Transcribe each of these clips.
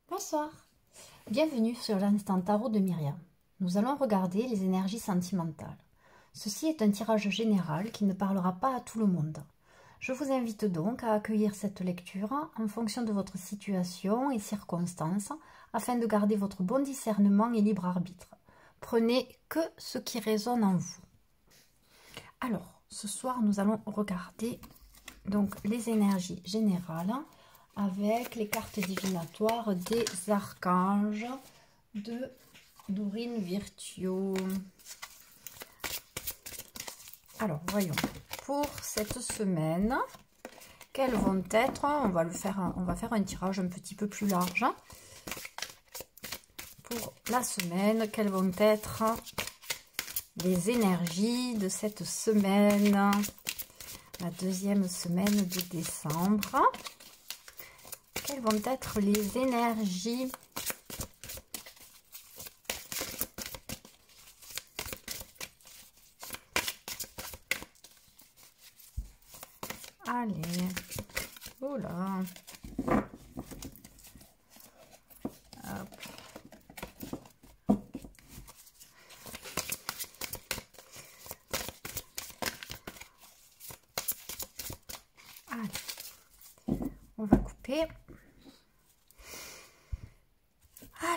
Bonsoir, bienvenue sur l'instant tarot de Myriam. Nous allons regarder les énergies sentimentales. Ceci est un tirage général qui ne parlera pas à tout le monde. Je vous invite donc à accueillir cette lecture en fonction de votre situation et circonstances afin de garder votre bon discernement et libre arbitre. Prenez que ce qui résonne en vous. Alors, ce soir, nous allons regarder donc les énergies générales avec les cartes divinatoires des archanges de Dorine Virtue. Alors, voyons. Pour cette semaine, quelles vont être, on va faire un tirage un petit peu plus large. Pour la semaine, quelles vont être les énergies de cette semaine, la deuxième semaine de décembre. Quelles vont être les énergies allez, oula, hop. Allez, on va couper.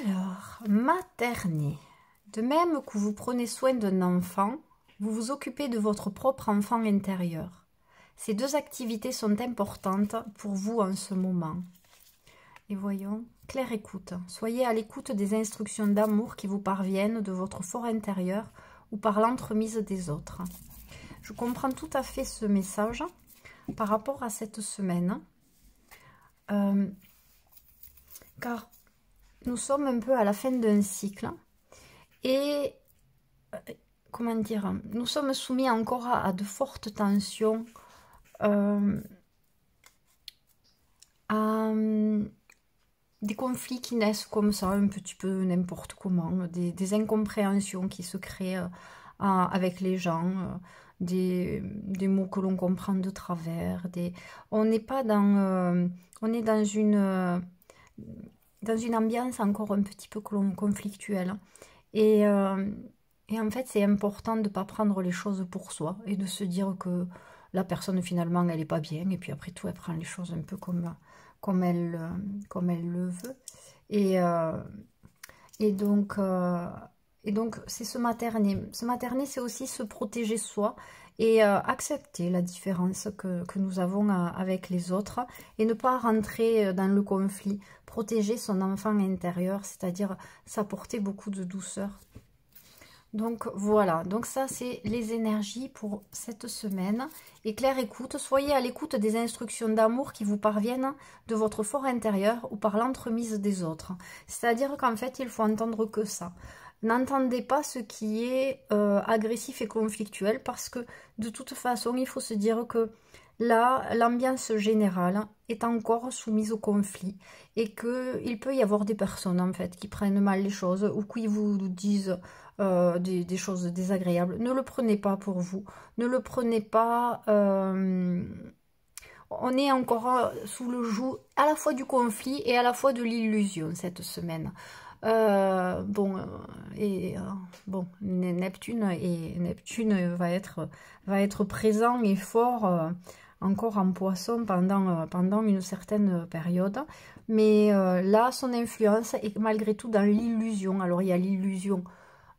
Alors, materner. De même que vous prenez soin d'un enfant, vous vous occupez de votre propre enfant intérieur. Ces deux activités sont importantes pour vous en ce moment. Et voyons, claire écoute. Soyez à l'écoute des instructions d'amour qui vous parviennent de votre fort intérieur ou par l'entremise des autres. Je comprends tout à fait ce message par rapport à cette semaine. Car nous sommes un peu à la fin d'un cycle et, comment dire, nous sommes soumis encore à de fortes tensions, à des conflits qui naissent comme ça, un petit peu n'importe comment, des incompréhensions qui se créent avec les gens, des mots que l'on comprend de travers, on n'est pas dans... on est dans une ambiance encore un petit peu conflictuelle. Et en fait, c'est important de ne pas prendre les choses pour soi et de se dire que la personne, finalement, elle n'est pas bien. Et puis après tout, elle prend les choses un peu comme elle le veut. Et donc, c'est se materner. Se materner, c'est aussi se protéger soi et accepter la différence que nous avons avec les autres et ne pas rentrer dans le conflit. Protéger son enfant intérieur, c'est-à-dire s'apporter beaucoup de douceur. Donc voilà, donc ça c'est les énergies pour cette semaine. Et claire écoute, soyez à l'écoute des instructions d'amour qui vous parviennent de votre fort intérieur ou par l'entremise des autres. C'est-à-dire qu'en fait, il faut entendre que ça. N'entendez pas ce qui est agressif et conflictuel parce que de toute façon, il faut se dire que là, l'ambiance générale est encore soumise au conflit et qu'il peut y avoir des personnes en fait qui prennent mal les choses ou qui vous disent des choses désagréables. Ne le prenez pas pour vous, ne le prenez pas... on est encore sous le joug à la fois du conflit et à la fois de l'illusion cette semaine. Bon, Neptune va être présent et fort encore en Poisson pendant une certaine période, mais là son influence est malgré tout dans l'illusion. Alors il y a l'illusion,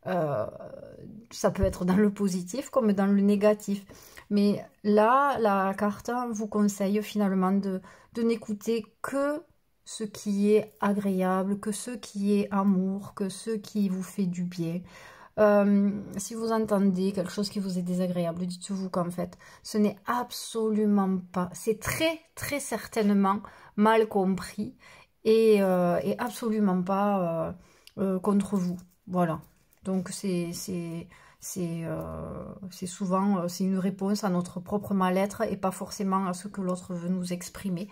ça peut être dans le positif comme dans le négatif, mais là la carte vous conseille finalement de n'écouter que ce qui est agréable, que ce qui est amour, que ce qui vous fait du bien. Si vous entendez quelque chose qui vous est désagréable, dites-vous qu'en fait, ce n'est absolument pas, c'est très très certainement mal compris et absolument pas contre vous. Voilà. Donc c'est souvent c'est une réponse à notre propre mal-être et pas forcément à ce que l'autre veut nous exprimer.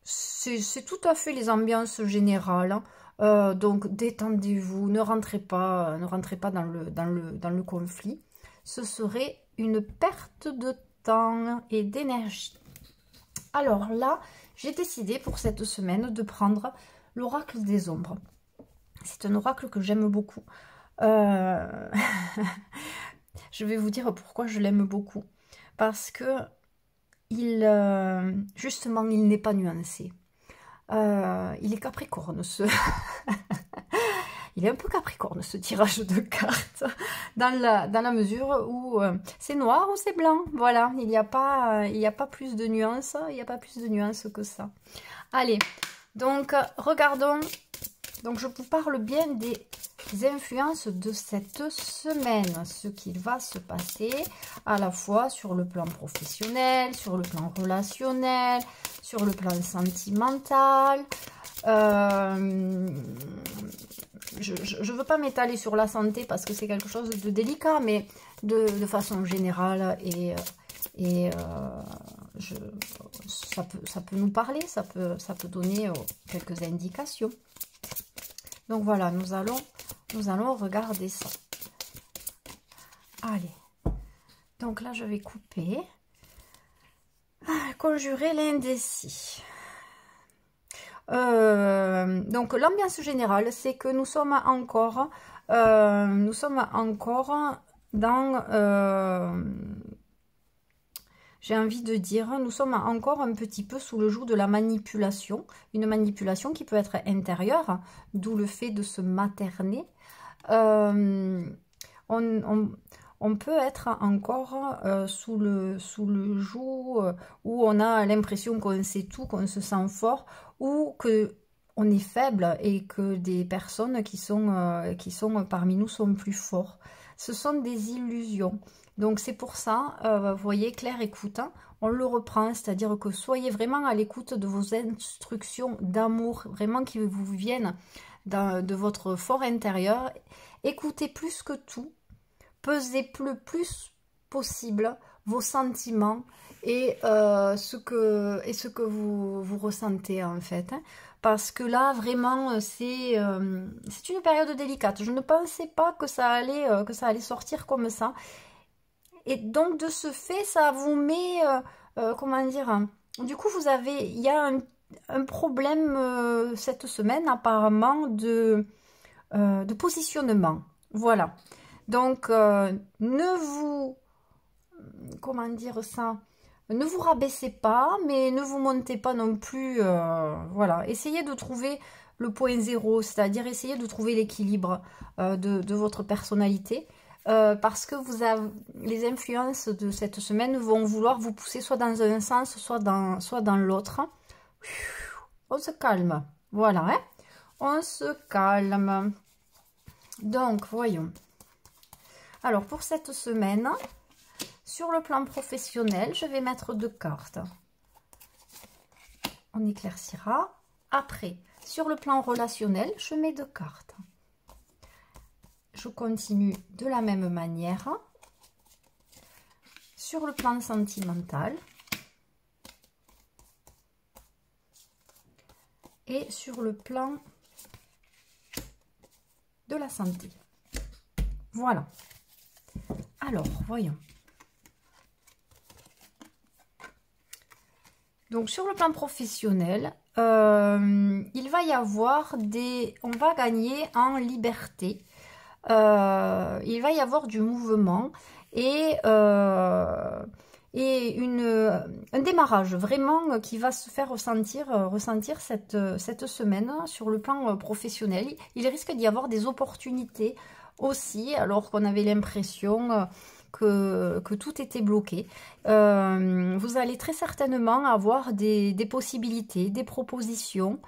C'est tout à fait les ambiances générales. Donc détendez-vous, ne rentrez pas dans le conflit. Ce serait une perte de temps et d'énergie. Alors là, j'ai décidé pour cette semaine de prendre l'oracle des ombres. C'est un oracle que j'aime beaucoup. Je vais vous dire pourquoi je l'aime beaucoup. Parce que justement, il n'est pas nuancé. Il est capricorne, il est un peu capricorne, ce tirage de cartes, dans la mesure où c'est noir ou c'est blanc. Voilà, il n'y a pas plus de nuances, il n'y a pas plus de nuances que ça. Allez, donc regardons. Donc je vous parle bien des influences de cette semaine, ce qu'il va se passer à la fois sur le plan professionnel, sur le plan relationnel, sur le plan sentimental. Je ne veux pas m'étaler sur la santé parce que c'est quelque chose de délicat, mais de façon générale, ça peut nous parler, ça peut donner quelques indications. Donc voilà, nous allons regarder ça. Allez, donc là je vais couper. Conjurer l'indécis. Donc l'ambiance générale, c'est que nous sommes encore dans, j'ai envie de dire, nous sommes encore un petit peu sous le joug de la manipulation, une manipulation qui peut être intérieure, d'où le fait de se materner. On peut être encore sous le joug où on a l'impression qu'on sait tout, qu'on se sent fort, ou qu'on est faible et que des personnes qui sont parmi nous sont plus forts. Ce sont des illusions. Donc c'est pour ça, vous voyez, clair écoute, hein, on le reprend, c'est-à-dire que soyez vraiment à l'écoute de vos instructions d'amour, vraiment qui vous viennent de votre fort intérieur. Écoutez plus que tout, pesez le plus possible vos sentiments et ce que vous ressentez en fait. Hein, parce que là, vraiment, c'est une période délicate. Je ne pensais pas que ça allait sortir comme ça. Et donc, de ce fait, ça vous met, comment dire, du coup, il y a un problème cette semaine, apparemment, de positionnement. Voilà. Donc, comment dire ça, ne vous rabaissez pas, mais ne vous montez pas non plus, voilà. Essayez de trouver le point zéro, c'est-à-dire essayez de trouver l'équilibre de votre personnalité. Parce que les influences de cette semaine vont vouloir vous pousser soit dans un sens, soit dans l'autre. On se calme. Voilà, hein, on se calme. Donc, voyons. Alors, pour cette semaine, sur le plan professionnel, je vais mettre 2 cartes. On éclaircira. Après, sur le plan relationnel, je mets 2 cartes. Je continue de la même manière. Sur le plan sentimental. Et sur le plan de la santé. Voilà. Alors, voyons. Donc, sur le plan professionnel, il va y avoir on va gagner en liberté. Il va y avoir du mouvement et un démarrage vraiment qui va se faire ressentir cette semaine sur le plan professionnel. Il risque d'y avoir des opportunités aussi, alors qu'on avait l'impression que tout était bloqué. Vous allez très certainement avoir des possibilités, des propositions.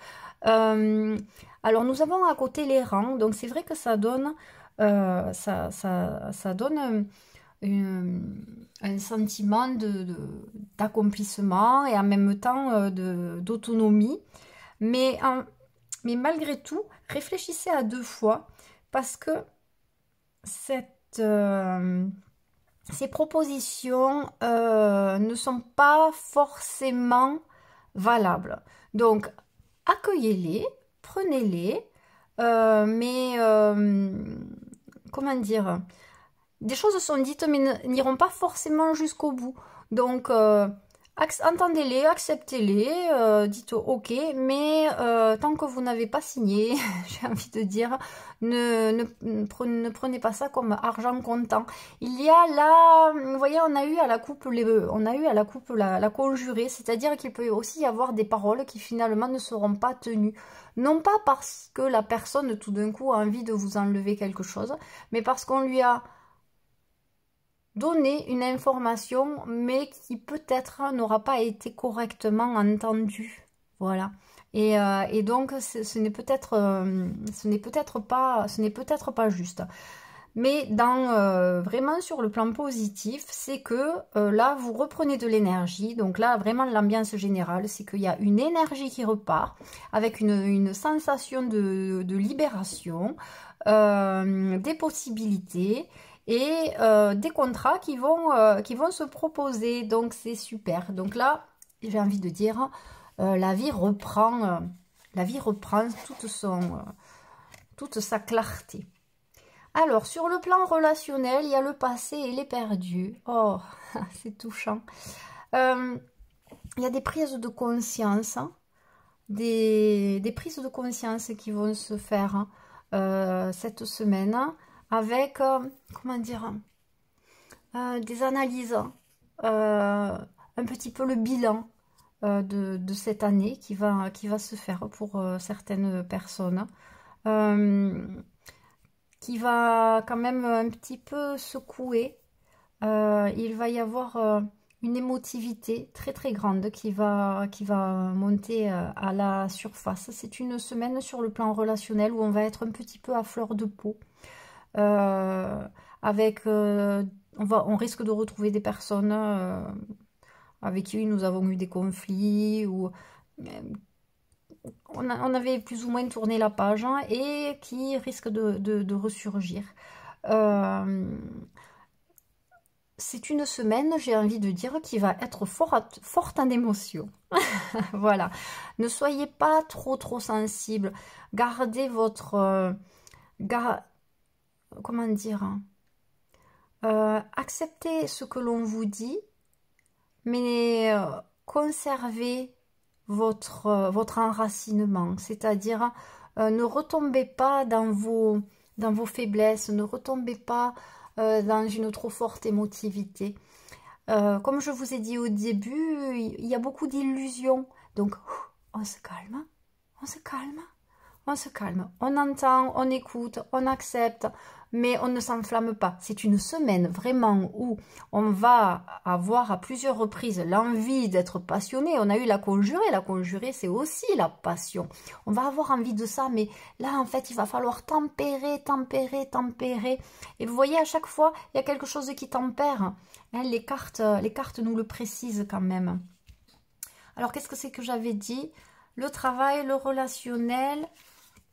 Alors nous avons à côté les rangs, donc c'est vrai que ça donne ça donne un sentiment d'accomplissement et en même temps d'autonomie. Mais malgré tout, réfléchissez à 2 fois parce que ces propositions ne sont pas forcément valables. Donc, accueillez-les, prenez-les, mais comment dire, des choses sont dites mais n'iront pas forcément jusqu'au bout. Donc, Entendez-les, acceptez-les, dites ok, mais tant que vous n'avez pas signé, j'ai envie de dire, ne prenez pas ça comme argent comptant. Il y a là, vous voyez, on a eu à la coupe la conjurée, c'est-à-dire qu'il peut aussi y avoir des paroles qui finalement ne seront pas tenues. Non pas parce que la personne tout d'un coup a envie de vous enlever quelque chose, mais parce qu'on lui a donner une information, mais qui peut-être n'aura pas été correctement entendue. Voilà. Et donc, ce n'est peut-être pas juste. Mais vraiment sur le plan positif, c'est que là, vous reprenez de l'énergie. Donc là, vraiment, l'ambiance générale, c'est qu'il y a une énergie qui repart avec une sensation de libération, des possibilités et des contrats qui vont se proposer. Donc, c'est super. Donc là, j'ai envie de dire, la vie reprend toute sa clarté. Alors, sur le plan relationnel, il y a le passé et les perdus. Oh, c'est touchant. Il y a des prises de conscience, hein, des prises de conscience qui vont se faire cette semaine avec, comment dire, des analyses, un petit peu le bilan de cette année qui va se faire pour certaines personnes. Qui va quand même un petit peu secouer. Il va y avoir une émotivité très très grande qui va monter à la surface. C'est une semaine sur le plan relationnel où on va être un petit peu à fleur de peau. On risque de retrouver des personnes avec qui nous avons eu des conflits ou on avait plus ou moins tourné la page, hein, et qui risque de ressurgir. C'est une semaine, j'ai envie de dire, qui va être forte en émotions. Voilà. Ne soyez pas trop sensible. Gardez votre... comment dire, acceptez ce que l'on vous dit, mais conservez votre enracinement, c'est-à-dire ne retombez pas dans vos faiblesses, ne retombez pas dans une trop forte émotivité. Comme je vous ai dit au début, il y a beaucoup d'illusions, donc on se calme, on se calme, on se calme, on entend, on écoute, on accepte, mais on ne s'enflamme pas. C'est une semaine vraiment où on va avoir à plusieurs reprises l'envie d'être passionné. On a eu la conjurée c'est aussi la passion. On va avoir envie de ça, mais là en fait il va falloir tempérer. Et vous voyez, à chaque fois il y a quelque chose qui tempère. Hein, les cartes nous le précisent quand même. Alors qu'est-ce que c'est que j'avais dit? Le travail, le relationnel...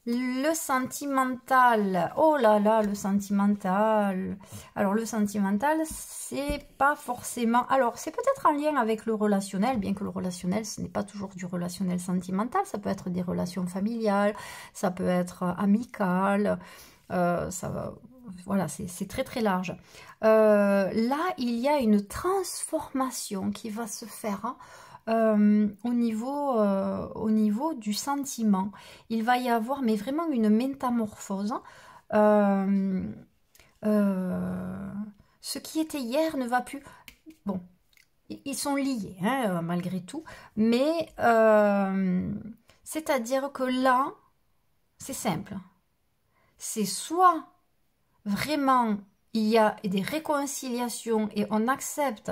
Le sentimental, oh là là, le sentimental. Alors le sentimental, c'est pas forcément... Alors c'est peut-être en lien avec le relationnel, bien que le relationnel, ce n'est pas toujours du relationnel sentimental. Ça peut être des relations familiales, ça peut être amical, voilà, c'est très très large. Là, il y a une transformation qui va se faire, hein, au niveau du sentiment. Il va y avoir mais vraiment une métamorphose. Ce qui était hier ne va plus... Bon, ils sont liés, hein, malgré tout, mais c'est-à-dire que là, c'est simple. C'est soit vraiment il y a des réconciliations et on accepte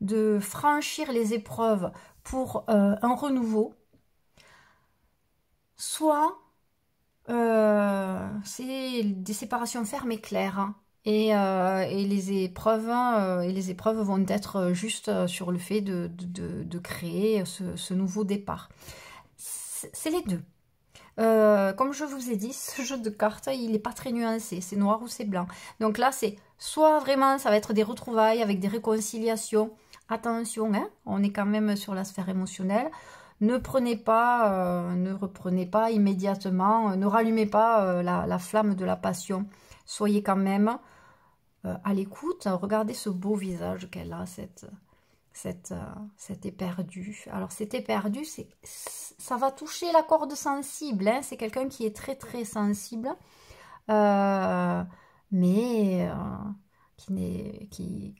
de franchir les épreuves pour un renouveau, soit c'est des séparations fermes et claires, hein, et les épreuves vont être juste sur le fait de créer ce nouveau départ. C'est les deux. Comme je vous ai dit, ce jeu de cartes, il n'est pas très nuancé, c'est noir ou c'est blanc. Donc là, c'est soit vraiment, ça va être des retrouvailles avec des réconciliations. Attention, hein, on est quand même sur la sphère émotionnelle. Ne reprenez pas immédiatement, ne rallumez pas la flamme de la passion. Soyez quand même à l'écoute. Regardez ce beau visage qu'elle a, cet éperdu. Alors cet éperdu, ça va toucher la corde sensible, hein. C'est quelqu'un qui est très très sensible, mais qui,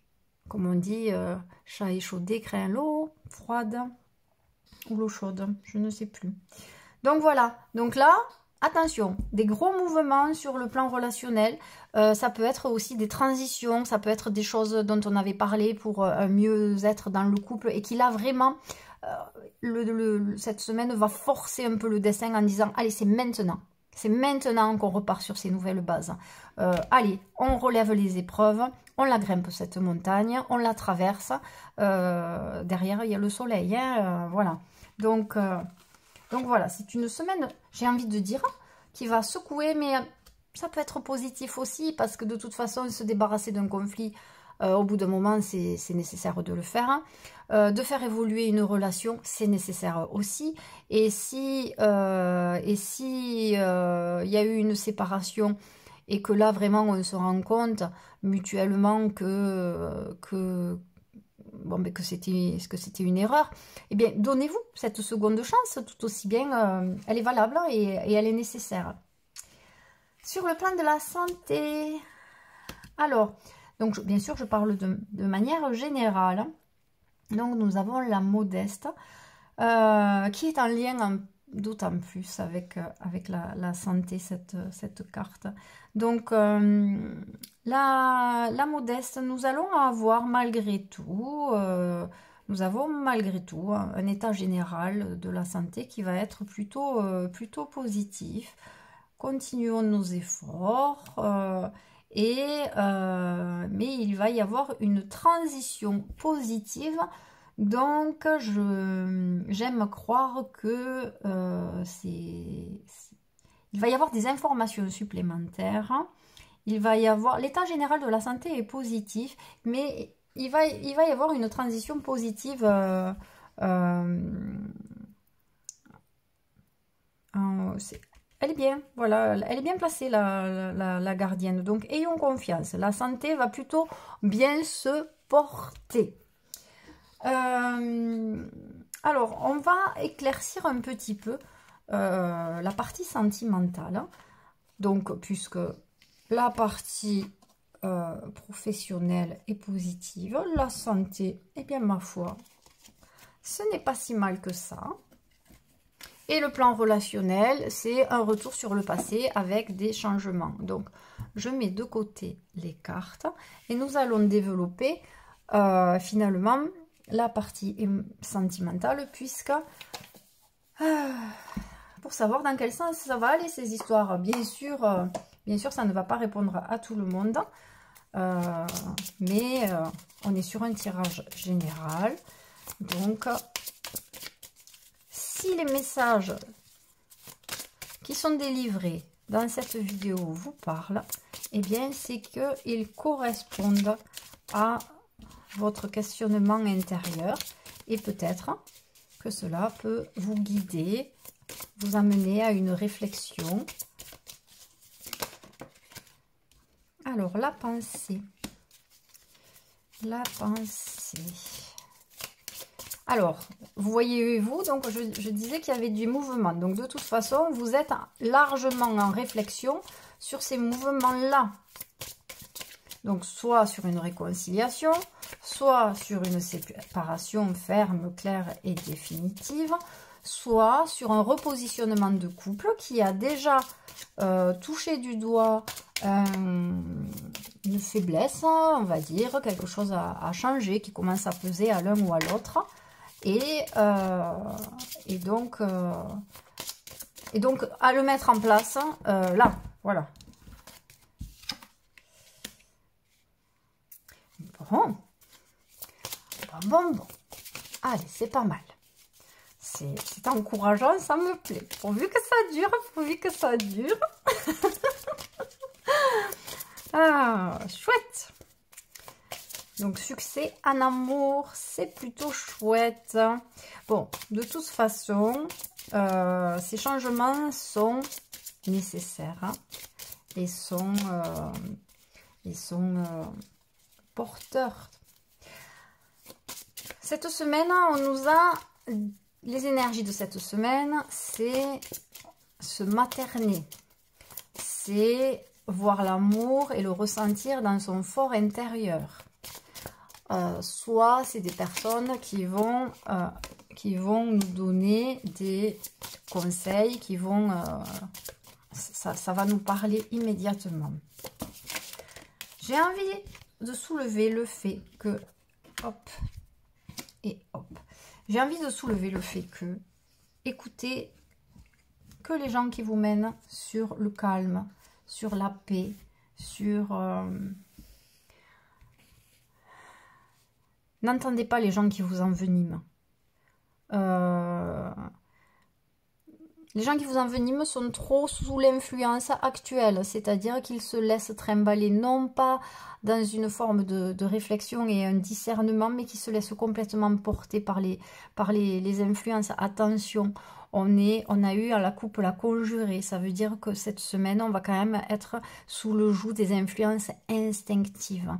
comme on dit, chat échaudé craint l'eau froide ou l'eau chaude, je ne sais plus. Donc voilà, donc là, attention, des gros mouvements sur le plan relationnel, ça peut être aussi des transitions, ça peut être des choses dont on avait parlé pour un mieux-être dans le couple et qui là vraiment, cette semaine va forcer un peu le destin en disant, allez c'est maintenant qu'on repart sur ces nouvelles bases. Allez, on relève les épreuves, on la grimpe cette montagne, on la traverse, derrière il y a le soleil, hein, voilà. Donc voilà, c'est une semaine, j'ai envie de dire, qui va secouer, mais ça peut être positif aussi, parce que de toute façon, se débarrasser d'un conflit, au bout d'un moment, c'est nécessaire de le faire. De faire évoluer une relation, c'est nécessaire aussi. Et si il y a eu une séparation, et que là, vraiment, on se rend compte mutuellement bon, mais que c'était une erreur, eh bien, donnez-vous cette seconde chance, tout aussi bien, elle est valable et elle est nécessaire. Sur le plan de la santé, alors, donc, bien sûr, je parle de manière générale. Donc, nous avons la modeste, qui est en lien d'autant plus avec la santé, cette carte. Donc, la modeste, nous allons avoir malgré tout, un état général de la santé qui va être plutôt positif. Continuons nos efforts, mais il va y avoir une transition positive. Donc, j'aime croire que il va y avoir des informations supplémentaires. Il va y avoir, l'état général de la santé est positif, mais il va y avoir une transition positive. Elle est bien, voilà, elle est bien placée, la gardienne. Donc, ayons confiance. La santé va plutôt bien se porter. Alors, on va éclaircir un petit peu la partie sentimentale. Donc, puisque la partie professionnelle est positive, la santé, eh bien, ma foi, ce n'est pas si mal que ça. Et le plan relationnel, c'est un retour sur le passé avec des changements. Donc, je mets de côté les cartes et nous allons développer finalement la partie sentimentale, puisque pour savoir dans quel sens ça va aller ces histoires. Bien sûr, ça ne va pas répondre à tout le monde, mais on est sur un tirage général. Donc, si les messages qui sont délivrés dans cette vidéo vous parlent, eh bien, c'est qu'ils correspondent à votre questionnement intérieur et peut-être que cela peut vous guider, vous amener à une réflexion. Alors, la pensée. La pensée. Alors, vous voyez-vous, donc je disais qu'il y avait du mouvement. Donc, de toute façon, vous êtes largement en réflexion sur ces mouvements-là. Donc, soit sur une réconciliation, soit sur une séparation ferme, claire et définitive, soit sur un repositionnement de couple qui a déjà touché du doigt une faiblesse, on va dire, quelque chose à changer, qui commence à peser à l'un ou à l'autre. Et donc à le mettre en place là, voilà. Bon. Allez, c'est pas mal. C'est encourageant, ça me plaît. Pourvu que ça dure, Ah, chouette. Donc, succès en amour, c'est plutôt chouette. Bon, de toute façon, ces changements sont nécessaires, hein, et sont porteurs. Cette semaine, on nous a... Les énergies de cette semaine, c'est se materner. C'est voir l'amour et le ressentir dans son fort intérieur. Soit c'est des personnes qui vont nous donner des conseils, qui vont... ça va nous parler immédiatement. J'ai envie de soulever le fait que... Hop et hop. J'ai envie de soulever le fait que... Écoutez que les gens qui vous mènent sur le calme, sur la paix, sur... N'entendez pas les gens qui vous enveniment. Les gens qui vous enveniment sont trop sous l'influence actuelle, c'est-à-dire qu'ils se laissent trimballer non pas dans une forme de réflexion et un discernement, mais qui se laissent complètement porter par les influences. Attention, on a eu à la coupe la conjurée, ça veut dire que cette semaine, on va quand même être sous le joug des influences instinctives.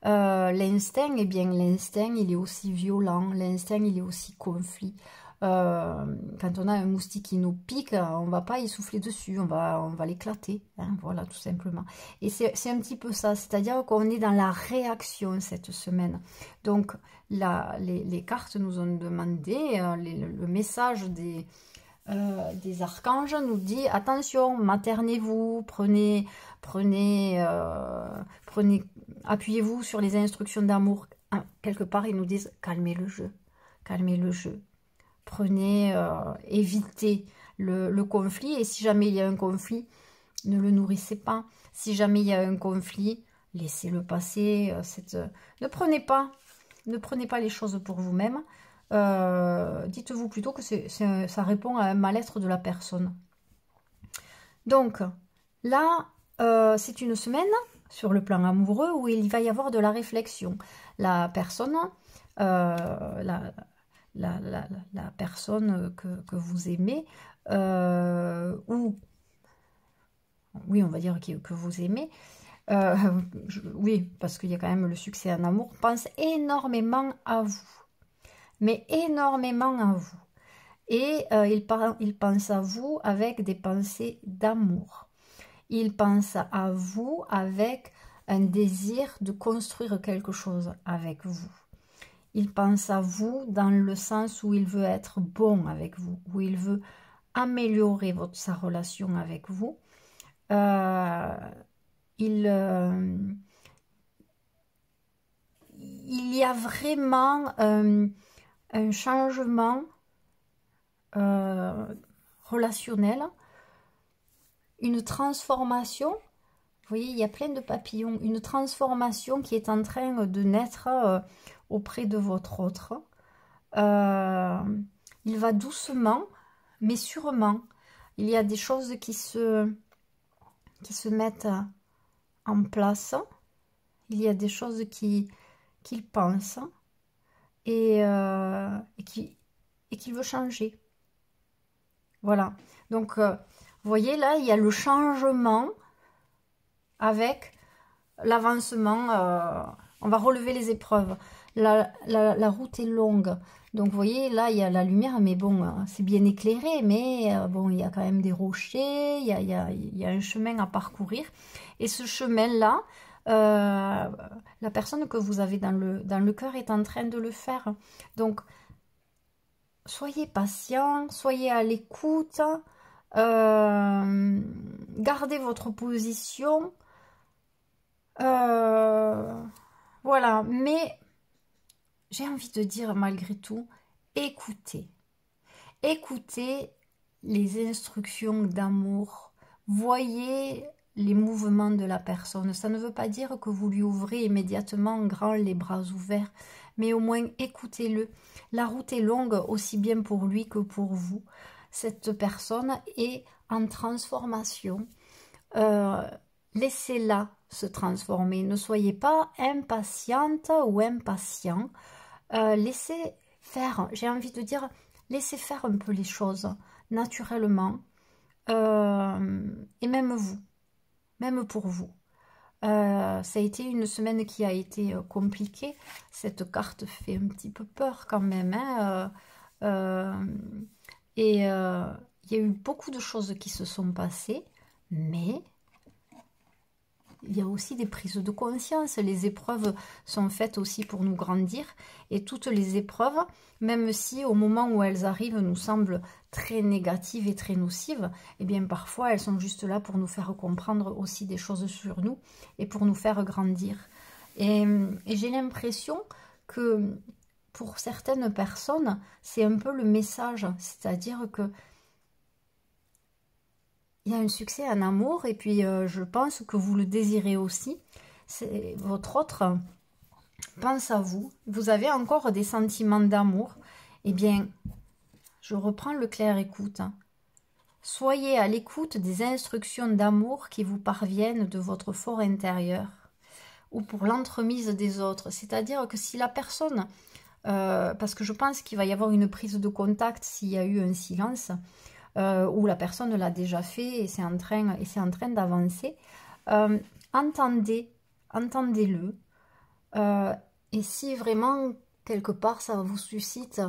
L'instinct, eh bien l'instinct, il est aussi violent, l'instinct, il est aussi conflit. Quand on a un moustique qui nous pique, on va pas y souffler dessus, on va l'éclater, hein, voilà, tout simplement. Et c'est un petit peu ça, c'est-à-dire qu'on est dans la réaction cette semaine. Donc, les cartes nous ont demandé, le message des archanges nous dit, attention, maternez-vous, appuyez-vous sur les instructions d'amour. Quelque part, ils nous disent, calmez le jeu, calmez le jeu. Évitez le conflit, et si jamais il y a un conflit, ne le nourrissez pas. Si jamais il y a un conflit, laissez-le passer. Ne prenez pas les choses pour vous-même. Dites-vous plutôt que ça répond à un mal-être de la personne. Donc, là, c'est une semaine sur le plan amoureux où il va y avoir de la réflexion. La personne... la personne que vous aimez, ou oui, on va dire que vous aimez, oui, parce qu'il y a quand même le succès en amour, pense énormément à vous, mais énormément à vous. Et il pense à vous avec des pensées d'amour. Il pense à vous avec un désir de construire quelque chose avec vous. Il pense à vous dans le sens où il veut être bon avec vous, où il veut améliorer sa relation avec vous. Il y a vraiment un changement relationnel, une transformation. Vous voyez, il y a plein de papillons, une transformation qui est en train de naître auprès de votre autre. Il va doucement, mais sûrement. Il y a des choses qui se mettent en place. Il y a des choses qu'il pense et qu'il veut changer. Voilà. Donc, vous voyez, là, il y a le changement avec l'avancement. On va relever les épreuves. La route est longue. Donc, vous voyez, là, il y a la lumière, mais bon, c'est bien éclairé. Mais bon, il y a quand même des rochers, il y a un chemin à parcourir. Et ce chemin-là, la personne que vous avez dans le cœur est en train de le faire. Donc, soyez patient, soyez à l'écoute, gardez votre position. Voilà, mais j'ai envie de dire malgré tout, écoutez. Écoutez les instructions d'amour. Voyez les mouvements de la personne. Ça ne veut pas dire que vous lui ouvrez immédiatement grand les bras ouverts, mais au moins écoutez-le. La route est longue aussi bien pour lui que pour vous. Cette personne est en transformation. Laissez-la se transformer. Ne soyez pas impatiente ou impatient. Laissez faire, j'ai envie de dire, laissez faire un peu les choses naturellement. Et même vous, même pour vous. Ça a été une semaine qui a été compliquée. Cette carte fait un petit peu peur quand même, hein. Il y a eu beaucoup de choses qui se sont passées, mais il y a aussi des prises de conscience. Les épreuves sont faites aussi pour nous grandir. Et toutes les épreuves, même si au moment où elles arrivent nous semblent très négatives et très nocives, eh bien parfois elles sont juste là pour nous faire comprendre aussi des choses sur nous et pour nous faire grandir. Et j'ai l'impression que pour certaines personnes, c'est un peu le message. C'est-à-dire que il y a un succès en amour et puis je pense que vous le désirez aussi. Votre autre pense à vous. Vous avez encore des sentiments d'amour. Eh bien, je reprends le clair écoute. Soyez à l'écoute des instructions d'amour qui vous parviennent de votre fort intérieur ou pour l'entremise des autres. C'est-à-dire que si la personne, parce que je pense qu'il va y avoir une prise de contact s'il y a eu un silence, où la personne l'a déjà fait et c'est en train d'avancer, entendez-le. Et si vraiment, quelque part, ça vous suscite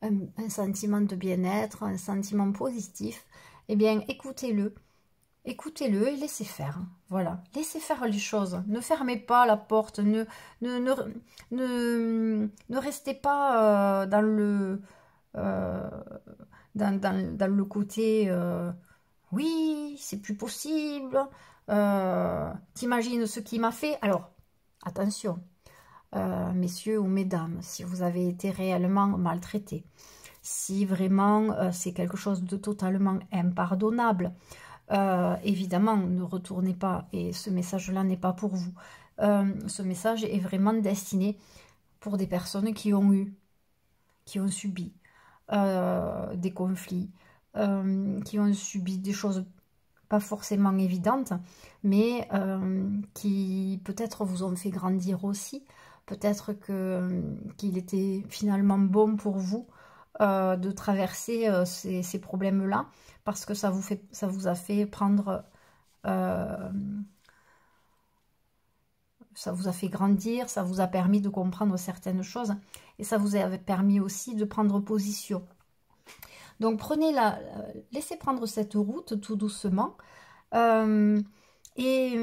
un sentiment de bien-être, un sentiment positif, eh bien, écoutez-le. Écoutez-le et laissez faire. Voilà, laissez faire les choses. Ne fermez pas la porte, ne restez pas dans le... dans le côté oui, c'est plus possible, t'imagines ce qu'il m'a fait. Alors, attention, messieurs ou mesdames, si vous avez été réellement maltraité, si vraiment c'est quelque chose de totalement impardonnable, évidemment, ne retournez pas, et ce message-là n'est pas pour vous. Ce message est vraiment destiné pour des personnes qui ont subi des conflits, qui ont subi des choses pas forcément évidentes, mais qui peut-être vous ont fait grandir aussi. Peut-être qu'il était finalement bon pour vous de traverser ces problèmes-là, parce que ça vous a fait prendre... ça vous a fait grandir, ça vous a permis de comprendre certaines choses et ça vous a permis aussi de prendre position. Donc laissez prendre cette route tout doucement et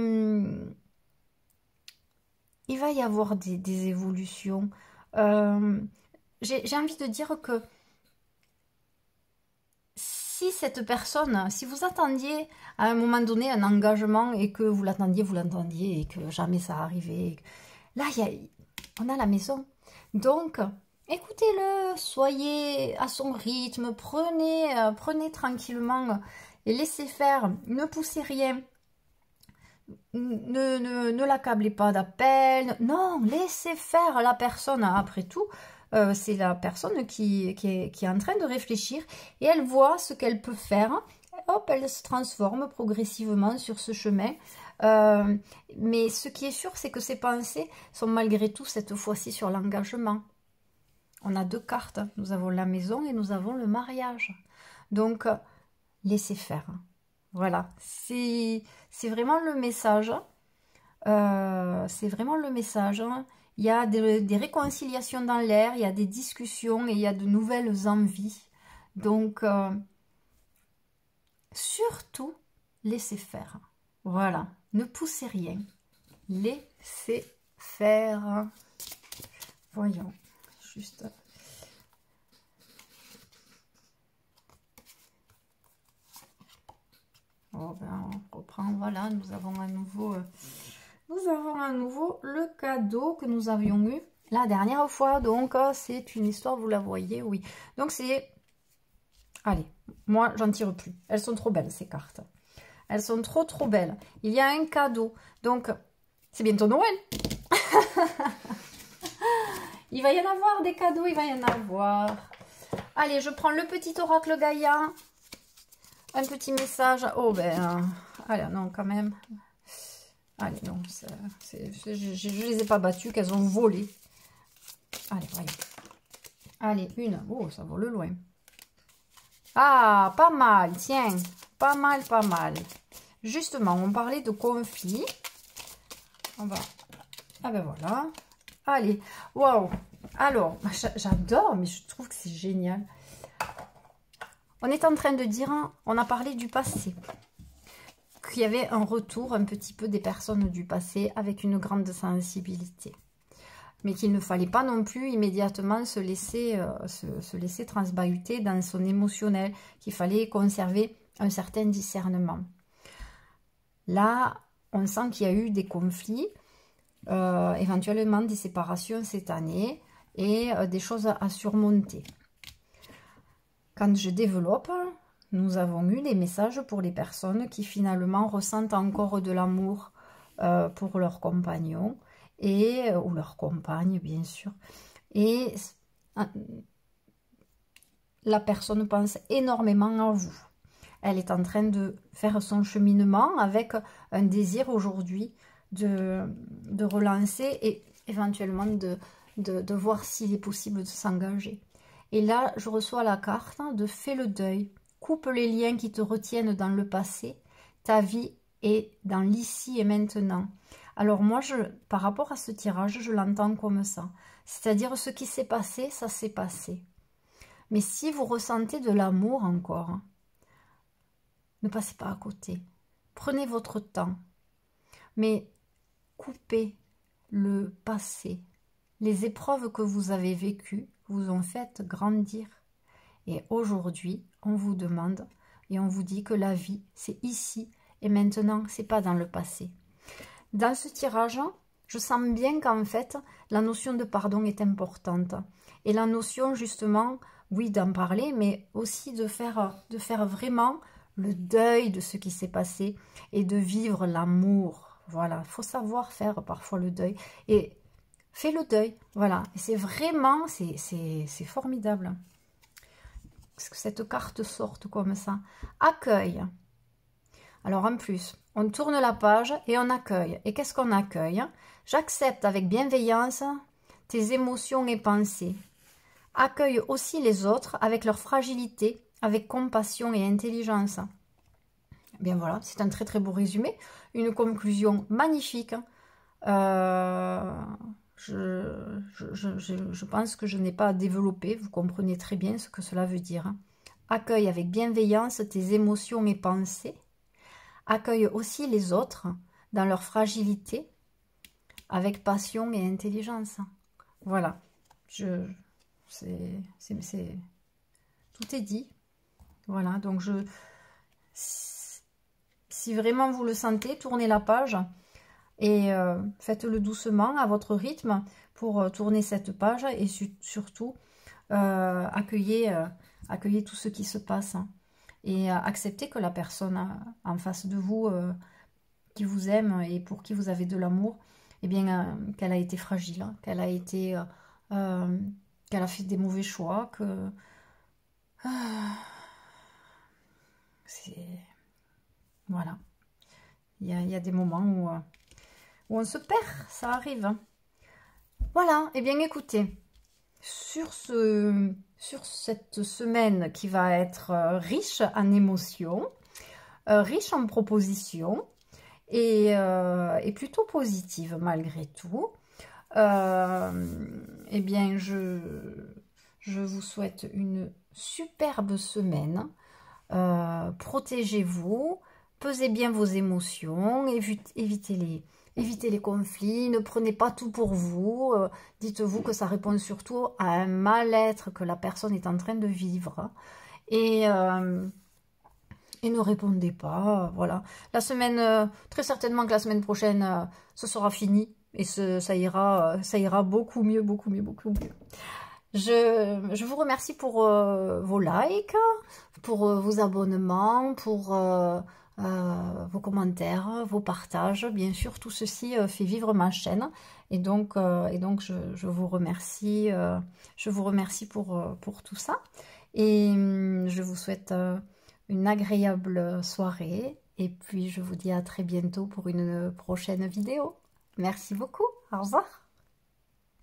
il va y avoir des évolutions. J'ai envie de dire que si vous attendiez à un moment donné un engagement et que vous l'attendiez et que jamais ça arrivait, là, on a la maison. Donc, écoutez-le, soyez à son rythme, prenez tranquillement et laissez faire, ne poussez rien. Ne l'accablez pas d'appel, non, laissez faire la personne, après tout. C'est la personne qui est en train de réfléchir et elle voit ce qu'elle peut faire. Hop, elle se transforme progressivement sur ce chemin. Mais ce qui est sûr, c'est que ses pensées sont malgré tout cette fois-ci sur l'engagement. On a deux cartes. Nous avons la maison et nous avons le mariage. Donc, laissez faire. Voilà, c'est vraiment le message. C'est vraiment le message. Il y a des réconciliations dans l'air, il y a des discussions et il y a de nouvelles envies. Donc, surtout, laissez faire. Voilà, ne poussez rien. Laissez faire. Voyons, juste... Oh ben, on reprend, voilà, nous avons à nouveau le cadeau que nous avions eu la dernière fois. Donc, c'est une histoire, vous la voyez, oui. Donc, c'est... Allez, moi, j'en tire plus. Elles sont trop belles, ces cartes. Elles sont trop belles. Il y a un cadeau. Donc, c'est bientôt Noël. Il va y en avoir des cadeaux, il va y en avoir. Allez, je prends le petit oracle Gaïa. Un petit message. Oh, ben... allez, non, quand même... Allez, non, je les ai pas battues, qu'elles ont volé. Allez, voyons. Allez, une. Oh, ça vole loin. Ah, pas mal, tiens. Pas mal, pas mal. Justement, on parlait de conflit. on va... Ah ben voilà. Allez, waouh. Alors, j'adore, mais je trouve que c'est génial. On est en train de dire, on a parlé du passé. Qu'il y avait un retour un petit peu des personnes du passé avec une grande sensibilité. Mais qu'il ne fallait pas non plus immédiatement se laisser transbahuter dans son émotionnel, qu'il fallait conserver un certain discernement. Là, on sent qu'il y a eu des conflits, éventuellement des séparations cette année et des choses à surmonter. Quand je développe, nous avons eu des messages pour les personnes qui finalement ressentent encore de l'amour pour leur compagnon ou leur compagne, bien sûr. Et la personne pense énormément à vous. Elle est en train de faire son cheminement avec un désir aujourd'hui de relancer et éventuellement de voir s'il est possible de s'engager. Et là, je reçois la carte de « Fais le deuil ». Coupe les liens qui te retiennent dans le passé. Ta vie est dans l'ici et maintenant. Alors moi, par rapport à ce tirage, je l'entends comme ça. C'est-à-dire ce qui s'est passé, ça s'est passé. Mais si vous ressentez de l'amour encore, ne passez pas à côté. Prenez votre temps. Mais coupez le passé. Les épreuves que vous avez vécues vous ont fait grandir. Et aujourd'hui, on vous demande et on vous dit que la vie, c'est ici et maintenant, c'est pas dans le passé. Dans ce tirage, je sens bien qu'en fait, la notion de pardon est importante. Et la notion, justement, oui, d'en parler, mais aussi de faire vraiment le deuil de ce qui s'est passé et de vivre l'amour. Voilà, il faut savoir faire parfois le deuil. Et fais le deuil, voilà. Et c'est vraiment, c'est formidable. Que cette carte sorte comme ça. Accueil. Alors en plus, on tourne la page et on accueille. Et qu'est-ce qu'on accueille? J'accepte avec bienveillance tes émotions et pensées. Accueille aussi les autres avec leur fragilité, avec compassion et intelligence. Bien voilà, c'est un très très beau résumé. Une conclusion magnifique. Je pense que je n'ai pas à développer, vous comprenez très bien ce que cela veut dire. Accueille avec bienveillance tes émotions et pensées. Accueille aussi les autres dans leur fragilité, avec passion et intelligence. Voilà, tout est dit. Voilà, donc si vraiment vous le sentez, tournez la page. Et faites-le doucement, à votre rythme, pour tourner cette page et surtout accueillez tout ce qui se passe. Et acceptez que la personne en face de vous, qui vous aime et pour qui vous avez de l'amour, eh bien, qu'elle a été fragile, qu'elle a fait des mauvais choix, que... Voilà. Il y a des moments où on se perd, ça arrive. Voilà, et bien écoutez, sur cette semaine qui va être riche en émotions, riche en propositions, et plutôt positive malgré tout, eh bien je vous souhaite une superbe semaine. Protégez-vous, pesez bien vos émotions, évitez les conflits, ne prenez pas tout pour vous, dites-vous que ça répond surtout à un mal-être que la personne est en train de vivre, et ne répondez pas, voilà. La semaine, très certainement que la semaine prochaine, ce sera fini, et ça ira beaucoup mieux, beaucoup mieux, beaucoup mieux. Je vous remercie pour vos likes, pour vos abonnements, pour vos commentaires, vos partages. Bien sûr, tout ceci fait vivre ma chaîne. Et donc je vous remercie, pour tout ça. Et je vous souhaite une agréable soirée. Et puis, je vous dis à très bientôt pour une prochaine vidéo. Merci beaucoup. Au revoir.